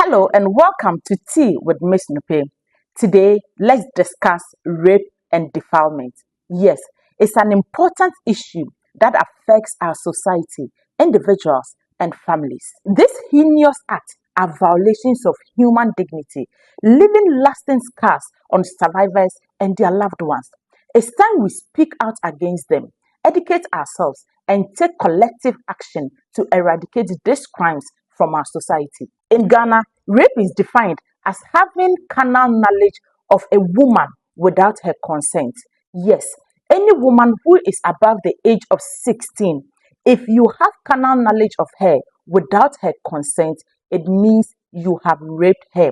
Hello and welcome to Tea with Miss Nupe. Today, let's discuss rape and defilement. Yes, it's an important issue that affects our society, individuals, and families. These heinous acts are violations of human dignity, leaving lasting scars on survivors and their loved ones. It's time we speak out against them, educate ourselves, and take collective action to eradicate these crimes from our society. In Ghana, rape is defined as having carnal knowledge of a woman without her consent. Yes, any woman who is above the age of 16, if you have carnal knowledge of her without her consent, it means you have raped her.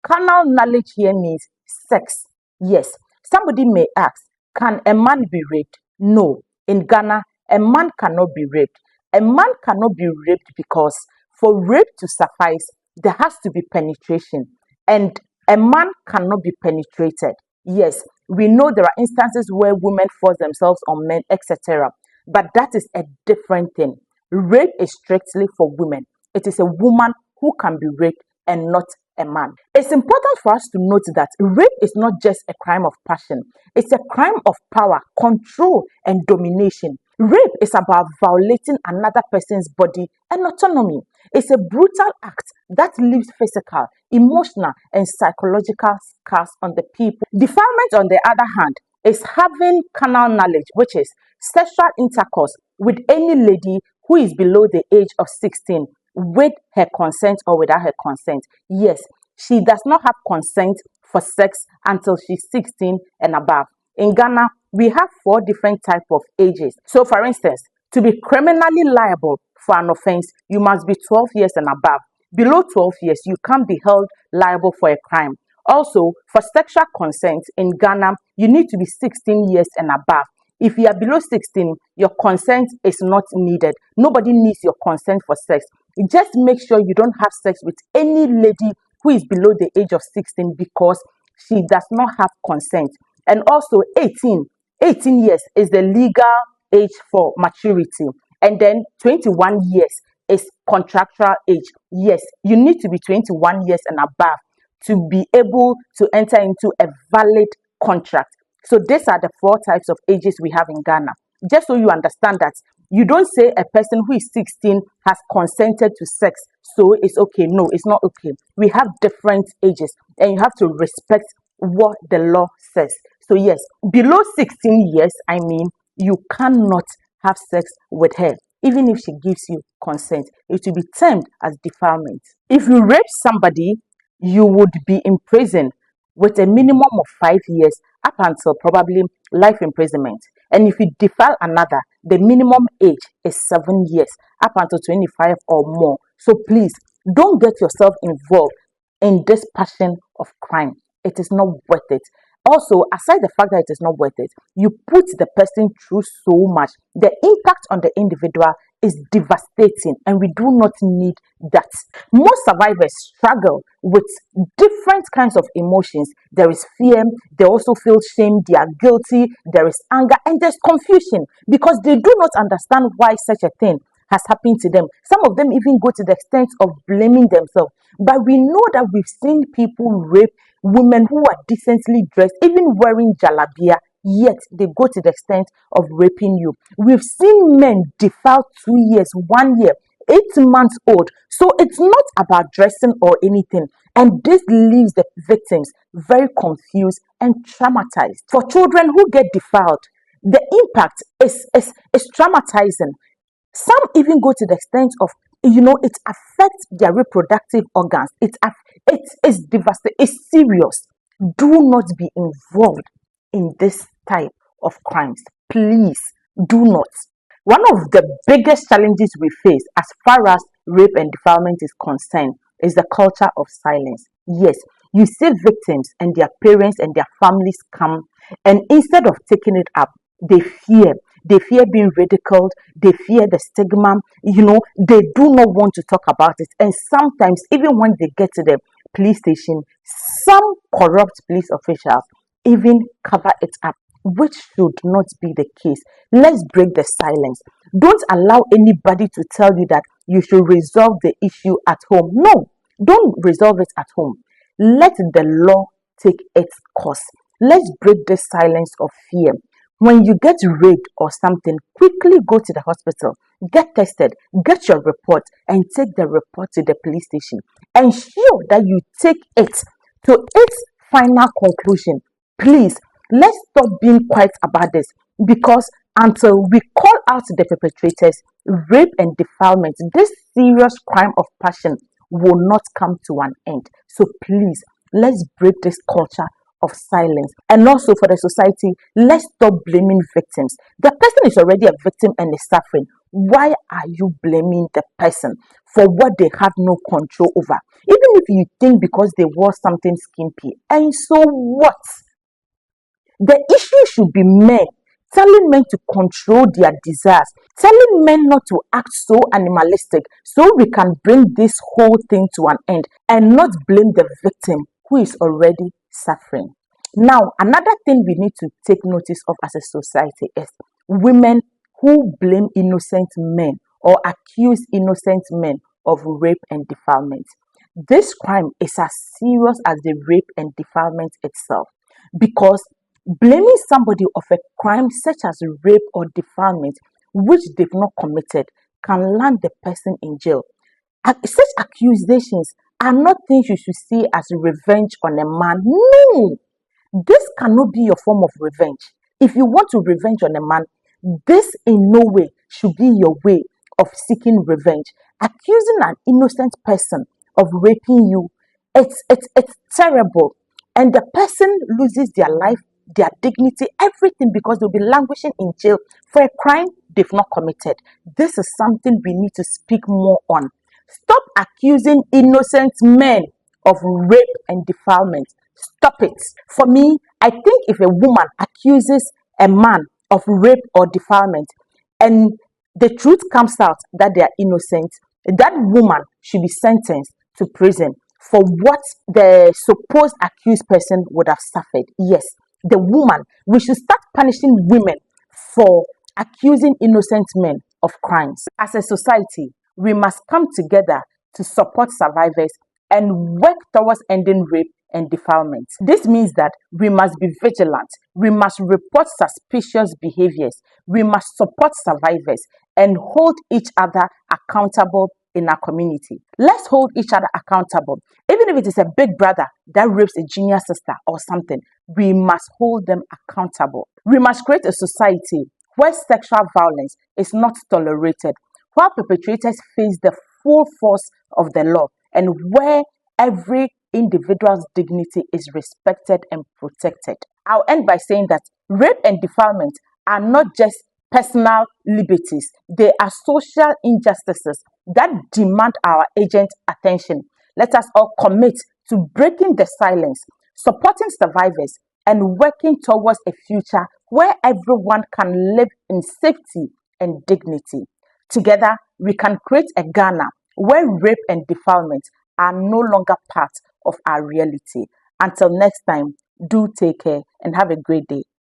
Carnal knowledge here means sex. Yes, somebody may ask, can a man be raped? No. In Ghana, a man cannot be raped. A man cannot be raped because for rape to suffice, there has to be penetration, and a man cannot be penetrated. Yes, we know there are instances where women force themselves on men, etc. But that is a different thing. Rape is strictly for women. It is a woman who can be raped and not a man. It's important for us to note that rape is not just a crime of passion, it's a crime of power, control, and domination. Rape is about violating another person's body and autonomy. It's a brutal act that leaves physical, emotional, and psychological scars on the people. Defilement, on the other hand, is having carnal knowledge, which is sexual intercourse with any lady who is below the age of 16 with her consent or without her consent. Yes, she does not have consent for sex until she's 16 and above. In Ghana, we have 4 different types of ages. So, for instance, to be criminally liable for an offense, you must be 12 years and above. Below 12 years, you can't be held liable for a crime. Also, for sexual consent in Ghana, you need to be 16 years and above. If you are below 16, your consent is not needed. Nobody needs your consent for sex. Just make sure you don't have sex with any lady who is below the age of 16 because she does not have consent. And also 18 years is the legal age for maturity. And then 21 years is contractual age. Yes, you need to be 21 years and above to be able to enter into a valid contract. So these are the 4 types of ages we have in Ghana. Just so you understand that you don't say a person who is 16 has consented to sex, so it's okay. No, it's not okay. We have different ages and you have to respect what the law says. So yes, below 16 years, I mean, you cannot have sex with her. Even if she gives you consent, it will be termed as defilement. If you rape somebody, you would be imprisoned with a minimum of 5 years up until probably life imprisonment. And if you defile another, the minimum age is 7 years up until 25 or more. So please don't get yourself involved in this passion of crime. It is not worth it. Also, aside the fact that it is not worth it, you put the person through so much. The impact on the individual is devastating, and we do not need that. Most survivors struggle with different kinds of emotions. There is fear, they also feel shame, they are guilty, there is anger, and there's confusion because they do not understand why such a thing has happened to them. Some of them even go to the extent of blaming themselves. But we know that we've seen people rape women who are decently dressed, even wearing jalabia, yet they go to the extent of raping you. We've seen men defile 2 years, 1 year, 8 months old. So it's not about dressing or anything. And this leaves the victims very confused and traumatized. For children who get defiled, the impact is traumatizing. Some even go to the extent of, it affects their reproductive organs. It is devastating. It's serious. Do not be involved in this type of crimes. Please do not. One of the biggest challenges we face as far as rape and defilement is concerned is the culture of silence. Yes, you see victims and their parents and their families come, and instead of taking it up, they fear. They fear being ridiculed. They fear the stigma. They do not want to talk about it. And sometimes, even when they get to the police station, some corrupt police officials even cover it up, which should not be the case. Let's break the silence. Don't allow anybody to tell you that you should resolve the issue at home. No, Don't resolve it at home. Let the law take its course. Let's break this silence of fear. When you get raped or something, quickly go to the hospital, get tested, get your report, and take the report to the police station. Ensure that you take it to its final conclusion. Please, let's stop being quiet about this, because until we call out the perpetrators, rape and defilement, this serious crime of passion will not come to an end. So please, let's break this culture of silence. And also for the society, let's stop blaming victims. The person is already a victim and is suffering. Why are you blaming the person for what they have no control over? Even if you think because they wore something skimpy, and so what? The issue should be men, telling men to control their desires, telling men not to act so animalistic, so we can bring this whole thing to an end and not blame the victim who is already suffering. Now, another thing we need to take notice of as a society is women who blame innocent men or accuse innocent men of rape and defilement. This crime is as serious as the rape and defilement itself, because blaming somebody of a crime such as rape or defilement which they've not committed can land the person in jail. Such accusations are not things you should see as revenge on a man. No, this cannot be your form of revenge. If you want to revenge on a man, this in no way should be your way of seeking revenge. Accusing an innocent person of raping you, it's terrible. And the person loses their life, their dignity, everything, because they'll be languishing in jail for a crime they've not committed. This is something we need to speak more on. Stop accusing innocent men of rape and defilement. Stop it. For me, I think if a woman accuses a man of rape or defilement and the truth comes out that they are innocent, that woman should be sentenced to prison for what the supposed accused person would have suffered. Yes, the woman. We should start punishing women for accusing innocent men of crimes. As a society, we must come together to support survivors and work towards ending rape and defilement. This means that we must be vigilant, we must report suspicious behaviors, we must support survivors and hold each other accountable in our community. Let's hold each other accountable. Even if it is a big brother that rapes a junior sister or something, we must hold them accountable. We must create a society where sexual violence is not tolerated, where perpetrators face the full force of the law, and where every individual's dignity is respected and protected. I'll end by saying that rape and defilement are not just personal liberties, they are social injustices that demand our urgent attention. Let us all commit to breaking the silence, supporting survivors, and working towards a future where everyone can live in safety and dignity. Together, we can create a Ghana where rape and defilement are no longer part of our reality. Until next time, do take care and have a great day.